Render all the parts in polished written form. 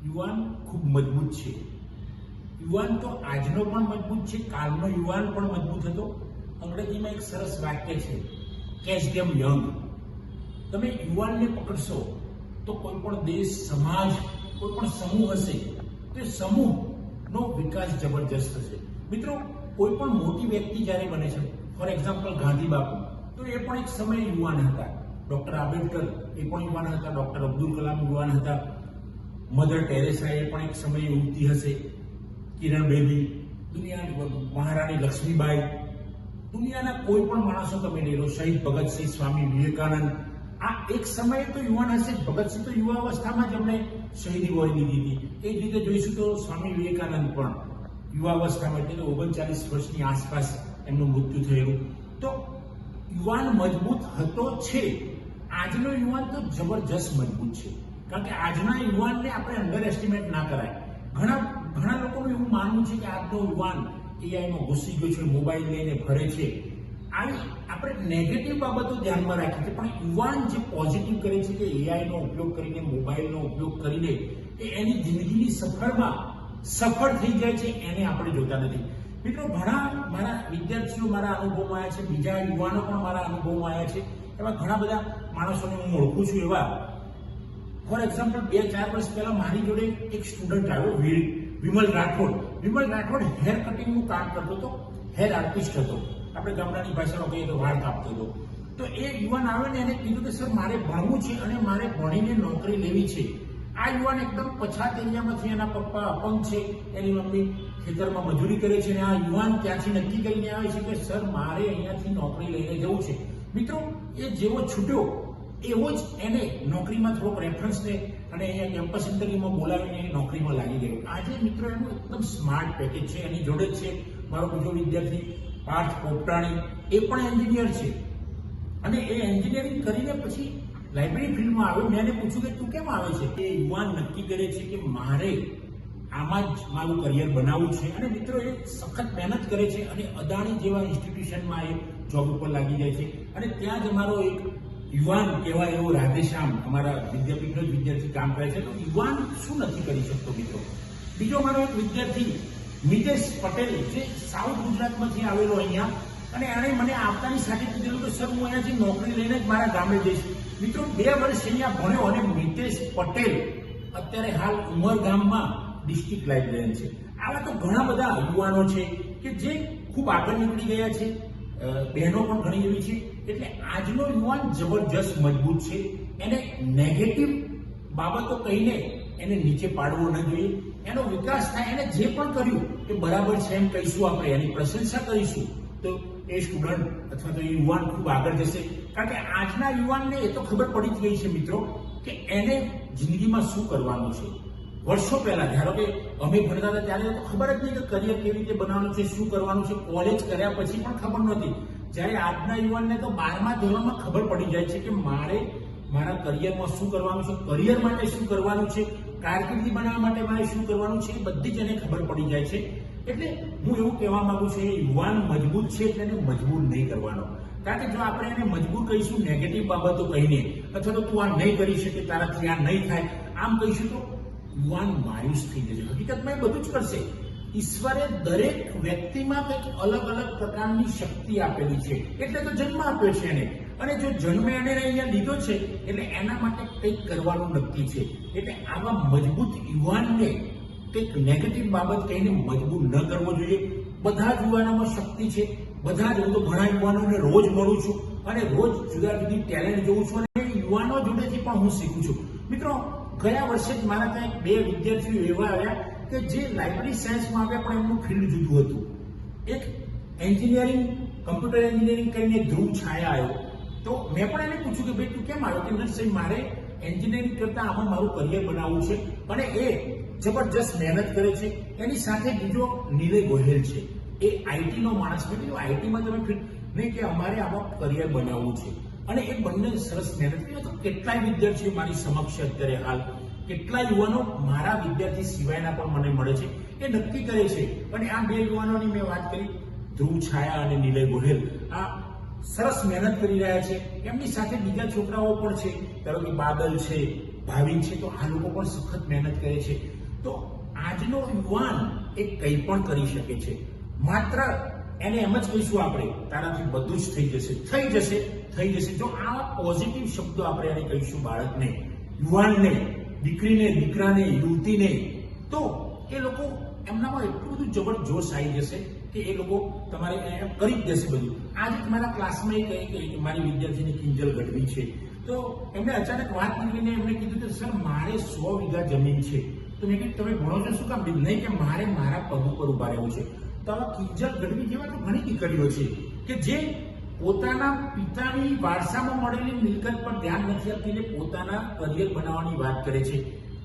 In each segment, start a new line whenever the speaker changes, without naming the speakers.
યુવાન ખૂબ મજબૂત છે. યુવાન તો આજનો પણ મજબૂત છે, કાલનો યુવાન પણ મજબૂત હતો. અંગ્રેજીમાં એક સરસ વાક્ય છે, કેચ ધેમ યંગ. તમે યુવાનને પકડશો તો કોઈ પણ દેશ, સમાજ, કોઈ પણ સમૂહ હશે તો એ સમૂહનો વિકાસ જબરજસ્ત થશે. મિત્રો, કોઈ પણ મોટી વ્યક્તિ જ્યારે બને છે, ફોર એક્ઝામ્પલ ગાંધી બાપુ, તો એ પણ એક સમયે યુવાન હતા. ડોક્ટર આંબેડકર એ પણ યુવાન હતા. ડોક્ટર અબ્દુલ કલામ યુવાન હતા. મધર ટેરેસા એ પણ એક સમયે યુવતી હશે. કિરણ બેદી, દુનિયા, મહારાણી લક્ષ્મીબાઈ, દુનિયાના કોઈ પણ માણસો તમે લઈ લો, શહીદ ભગતસિંહ, સ્વામી વિવેકાનંદ, આ એક સમયે તો યુવાન હશે જ. ભગતસિંહ તો યુવા અવસ્થામાં જ એમણે શહીદી વોરી લીધી હતી. એ જ રીતે જોઈશું તો સ્વામી વિવેકાનંદ પણ યુવા અવસ્થામાં, એટલે 39 વર્ષની આસપાસ એમનું મૃત્યુ થયેલું. તો યુવાન મજબૂત હતો છે. આજનો યુવાન તો જબરજસ્ત મજબૂત છે, કારણ કે આજના યુવાનને આપણે અંડર એસ્ટિમેટ ના કરાય. ઘણા લોકોનું એવું માનવું છે કે આજનો યુવાન એઆઈમાં ઘૂસી ગયો છે, મોબાઈલ લઈને ફરે છે. આવી આપણે નેગેટિવ બાબતો ધ્યાનમાં રાખીએ છીએ, પણ યુવાન જે પોઝિટિવ કરે છે કે એઆઈનો ઉપયોગ કરીને, મોબાઈલનો ઉપયોગ કરીને એ એની જિંદગીની સફળ થઈ જાય છે, એને આપણે જોતા નથી. મિત્રો, ઘણા મારા વિદ્યાર્થીઓ મારા અનુભવમાં આવ્યા છે, બીજા યુવાનો પણ મારા અનુભવમાં આવ્યા છે. એવા ઘણા બધા માણસોને હું ઓળખું છું. એવા ફોર એક્ઝામ્પલ 2-4 વર્ષ પહેલા મારી જોડે એક સ્ટુડન્ટ આવ્યો, વિમલ રાઠોડ. વિમલ રાઠોડ હેર કટિંગનું કામ કરતો હતો, હેર આર્ટિસ્ટ હતો. આપણે ગામડાની ભાષામાં કહીએ તો વાળ કાપતો હતો. તો એ યુવાન આવે ને એને કીધું કે સર, મારે ભણવું છે અને મારે ભણીને નોકરી લેવી છે. આ યુવાન એકદમ પછાત એરિયામાંથી, એના પપ્પા અપંગ છે, એની મમ્મી ખેતરમાં મજૂરી કરે છે, અને આ યુવાન ત્યાંથી નક્કી કરીને આવે છે કે સર, મારે અહીંયાથી નોકરી લઈને જવું છે. મિત્રો, એ જેવો છૂટ્યો એવો જ એને નોકરીમાં થોડોક રેફરન્સ લે અને અહીંયા કેમ્પસ ઇન્ટરવ્યુમાં બોલાવીને નોકરીમાં લાગી ગયો. આજે મિત્રો એનું એકદમ સ્માર્ટ પેકેજ છે. એની જોડે જ છે મારો બીજો વિદ્યાર્થી પાર્થ પોપટાણી, એ પણ એન્જિનિયર છે અને એ એન્જિનિયરિંગ કરીને પછી લાઇબ્રેરી ફિલ્ડમાં આવ્યો. મેં એને પૂછ્યું કે તું કેમ આવે છે? એ યુવાન નક્કી કરે છે કે મારે આમાં જ મારું કરિયર બનાવવું છે. અને મિત્રો, એ સખત મહેનત કરે છે અને અદાણી જેવા ઇન્સ્ટિટ્યુશનમાં એ જોબ ઉપર લાગી જાય છે. અને ત્યાં જ અમારો એક યુવાન કહેવાય એવો રાધેશ્યામ, અમારા વિદ્યાપીઠનો જ વિદ્યાર્થી કામ કરે છે. તો યુવાન શું નથી કરી શકતો મિત્રો? બીજો મારો એક વિદ્યાર્થી મિતેશ પટેલ, જે સાઉથ ગુજરાતમાંથી આવેલો અહીંયા, અને એણે મને આવતાની સાથે કીધેલું કે સર, હું અહીંયાથી નોકરી લઈને જ મારા ગામે જઈશ. મિત્રો, 2 વર્ષ અહીંયા ભણ્યો અને મિતેશ પટેલ અત્યારે હાલ ઉમરગામમાં ડિસ્ટ્રિક્ટ લાઇબ્રેરિયન છે. આવા તો ઘણા બધા યુવાનો છે કે જે ખૂબ આગળ નીકળી ગયા છે. બહેનો પણ ઘણી એવી છે. એટલે આજનો યુવાન જબરજસ્ત મજબૂત છે. એને નેગેટિવ બાબતો કહીને એને નીચે પાડવો ન જોઈએ. એનો વિકાસ થાય. એને જે પણ કર્યું એ બરાબર છે એમ કહીશું, આપણે એની પ્રશંસા કરીશું, તો એ સ્ટુડન્ટ અથવા તો એ યુવાન ખૂબ આગળ જશે. કારણ કે આજના યુવાનને એ તો ખબર પડી જ ગઈ છે મિત્રો કે એને જિંદગીમાં શું કરવાનું છે. વર્ષો પહેલા, ધારો કે અમે ભણતા હતા ત્યારે તો ખબર જ નહીં કે કરિયર કેવી રીતે બનાવવાનું છે, શું કરવાનું છે. કોલેજ કર્યા પછી પણ ખબર નહોતી. જ્યારે આજના યુવાનને તો 12મા ધોરણમાં ખબર પડી જાય છે કે મારે મારા કરિયરમાં શું કરવાનું છે, કરિયર માટે શું કરવાનું છે, કારકિર્દી બનાવવા માટે મારે શું કરવાનું છે, એ બધી જ એને ખબર પડી જાય છે. એટલે હું એવું કહેવા માંગુ છું, એ યુવાન મજબૂત છે એટલે એને મજબૂર નહીં કરવાનો. કારણ કે જો આપણે એને મજબૂર કહીશું નેગેટિવ બાબતો કહીને, અથવા તો તું આ નહીં કરી શકે, તારાથી આ નહીં થાય, આમ કહીશું, તો યુવાન માયુસ થઈ જશે. હકીકતમાં એ બધું જ કરશે. ઈશ્વરે દરેક વ્યક્તિમાં કંઈક અલગ અલગ પ્રકારની શક્તિ આપેલી છે, એટલે તો જન્મ આપ્યો છે એને. અને જો જન્મ એને અહીંયા લીધો છે એટલે એના માટે કંઈક કરવાનું નક્કી છે. એટલે આવા મજબૂત યુવાનને કંઈક નેગેટિવ બાબત કહીને મજબૂર ન કરવો જોઈએ. બધા જ યુવાનોમાં શક્તિ છે. બધા જ, હું તો ઘણા યુવાનોને રોજ મળું છું અને રોજ જુદા જુદી ટેલેન્ટ જોઉં છું અને યુવાનો જોડેથી પણ હું શીખું છું. મિત્રો, ગયા વર્ષે જ મારા ત્યાં 2 વિદ્યાર્થીઓ એવા આવ્યા કે જે લાઇબ્રેરી સાયન્સમાં આવ્યા, પણ એમનું ફિલ્ડ જુદું હતું. એક એન્જિનિયરિંગ, કમ્પ્યુટર એન્જિનિયરિંગ કરીને ધ્રુવ છાયા આવ્યો. તો મેં પણ એને પૂછ્યું કે ભાઈ તું કેમ આવ્યો? કે નથી, મારે એન્જિનિયરિંગ કરતાં આમાં મારું કરિયર બનાવવું છે. અને એ જબરજસ્ત મહેનત કરે છે. એની સાથે બીજો નિલય ગોહેલ છે, એ આઈટીનો માણસ. મેં કીધું આઈટીમાં તમે ફિટ નહીં, કે અમારે આમાં કરિયર બનાવવું છે. અને એ બંને સરસ મહેનત કરી. તો કેટલાય વિદ્યાર્થીઓ મારી સમક્ષ અત્યારે હાલ, કેટલા યુવાનો મારા વિદ્યાર્થી સિવાયના પણ મને મળે છે, એ નક્કી કરે છે. અને આ 2 યુવાનોની મેં વાત કરી, ધ્રુવ છાયા અને નિલય ગોહેલ, આ સરસ મહેનત કરી રહ્યા છે. એમની સાથે બીજા છોકરાઓ પણ છે, ધારો કે બાદલ છે, ભાવિ છે, તો આ લોકો પણ સખત મહેનત કરે છે. તો આજનો યુવાન એ કંઈ પણ કરી શકે છે. માત્ર એને એમ જ કહીશું આપણે, તારાથી બધું જ થઈ જશે, થઈ જશે, થઈ જશે. જો આવા પોઝિટિવ શબ્દો આપણે એને કહીશું બાળકને, યુવાનને, દીકરીને, દીકરાને, યુવતીને, તો એ લોકો એમનામાં એટલું બધું જબરજોશ આવી જશે કે એ લોકો તમારે એમ કરી જ દેશે બધું. આજે મારા ક્લાસમાં એ કહે કે મારી વિદ્યાર્થીની કિંજલ ગઢવી છે, તો એમને અચાનક વાત નીકળીને એમણે કીધું કે સર મારે 100 વીઘા જમીન છે. તો મેં કીધું તમે ભણો છો શું કામ? નહીં કે મારે મારા પગ ઉપર ઉભા રહેવું છે. તો આવા કિંજલ ગઢવી જેવા તો ઘણી દીકરીઓ છે કે જે પોતાના પિતાની વારસામાં મળેલી મિલકત પર ધ્યાન નથી આપતી ને પોતાના કરિયર બનાવવાની વાત કરે છે.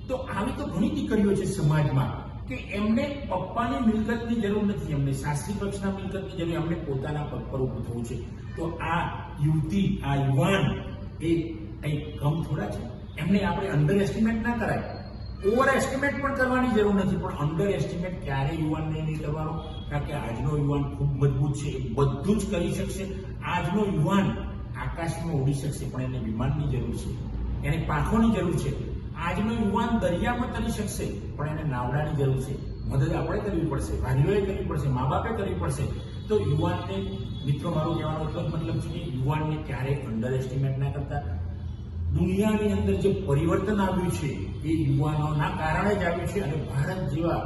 તો આવી તો ઘણી દીકરીઓ છે સમાજમાં કે એમને પપ્પાની મિલકતની જરૂર નથી, એમને સાસરી પક્ષના મિલકતની જરૂર, એમને પોતાના પગ પર ઊભું થવું છે. તો આ યુવતી, આ યુવાન એ કંઈ કમ થોડા છે. એમને આપણે અંડર એસ્ટિમેટ ના કરાય, ઓવર એસ્ટિમેટ પણ કરવાની જરૂર નથી, પણ અંડર એસ્ટિમેટ ક્યારે યુવાનને નહીં કરવાનો. કારણ કે આજનો યુવાન ખૂબ મજબૂત છે, એ બધું જ કરી શકશે. આજનો યુવાન આકાશમાં ઉડી શકશે, પણ એને વિમાનની જરૂર છે, એને પાંખોની જરૂર છે. આજનો યુવાન દરિયામાં તરી શકશે, પણ એને નાવડાની જરૂર છે. મદદ આપણે કરવી પડશે, ભાઈઓએ કરવી પડશે, મા બાપે કરવી પડશે. તો યુવાનને, મિત્રો, મારો કહેવાનો એટલો જ મતલબ છે કે યુવાનને ક્યારેય અંડર એસ્ટિમેટ ના કરતા. દુનિયાની અંદર જે પરિવર્તન આવ્યું છે એ યુવાનોના કારણે જ આવ્યું છે. અને ભારત જેવા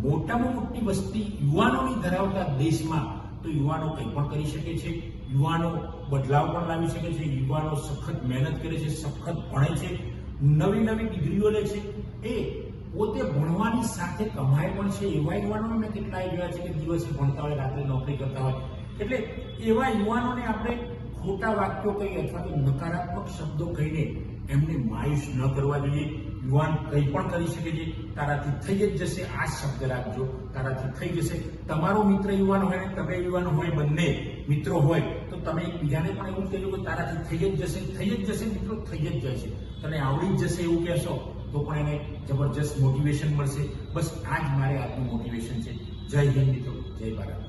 મોટામાં મોટી વસ્તી યુવાનોની ધરાવતા દેશમાં તો યુવાનો કંઈ પણ કરી શકે છે. યુવાનો બદલાવ પણ લાવી શકે છે. યુવાનો સખત મહેનત કરે છે, સખત ભણે છે, નવી નવી ડિગ્રીઓ લે છે. એ પોતે ભણવાની સાથે કમાય પણ છે. એવા યુવાનો મેં કેટલાય જોયા છે કે દિવસે ભણતા હોય, રાત્રે નોકરી કરતા હોય. એટલે એવા યુવાનોને આપણે ખોટા વાક્યો કહી અથવા તો નકારાત્મક શબ્દો કહીને એમને માયુસ ન કરવા જોઈએ. યુવાન કંઈ પણ કરી શકે છે, તારાથી થઈ જ જશે. આ શબ્દ રાખજો, તારાથી થઈ જશે. તમારો મિત્ર યુવાન હોય ને તમે યુવાન હોય, બંને મિત્રો હોય, તો તમે એકબીજાને પણ એવું કહેજો કે તારાથી થઈ જ જશે, થઈ જ જશે મિત્રો, થઈ જ જાય છે, તને આવડી જ જશે એવું કહેશો તો પણ એને જબરજસ્ત મોટિવેશન મળશે. બસ આ જ મારે આજનું મોટિવેશન છે. જય હિન્દ મિત્રો, જય ભારત.